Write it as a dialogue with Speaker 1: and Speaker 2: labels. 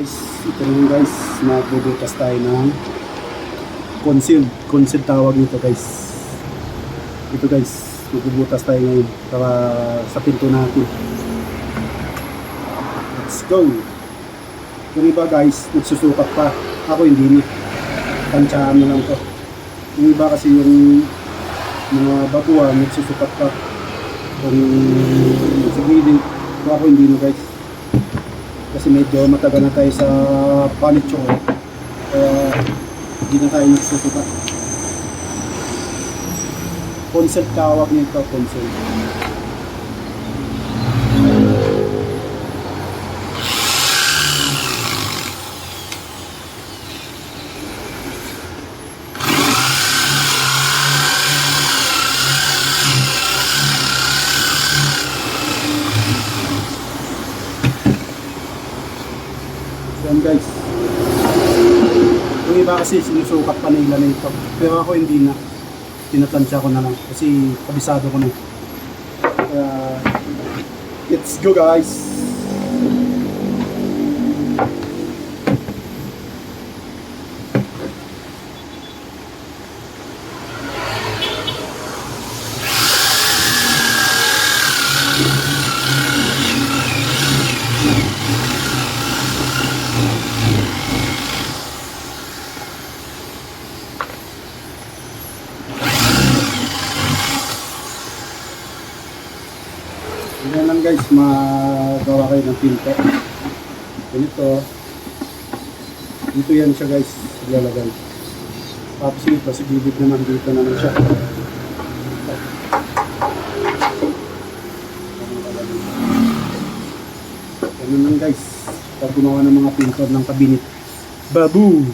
Speaker 1: Guys, ito naman guys, magbubutas tayo ng concealed tawag nito guys. Ito guys, magbubutas tayo ngayon para sa pinto natin. Let's go. Yung iba guys, nagsusukat pa. Ako hindi na, tansyahan na lang to. Yung iba kasi yung mga baguhan, nagsusukat pa kung sa gilid. Ako hindi na guys, kasi medyo matagal na tayo sa palit ko, kaya hindi na tayo nagsusukat. Concealed tawag nito, concealed. Yan guys, yung iba kasi sinusukat pa nila nito, pero ako hindi na, tinatansya ko na lang kasi kabisado ko na. Let's go guys. Yan lang guys, magawa kayo ng pinto. Ganito. Dito yan siya guys, ilalagay. Tapos ito, sa gilid naman dito naman siya. Ganun lang guys, pag gumawa ng mga pinto ng kabinet. Babu!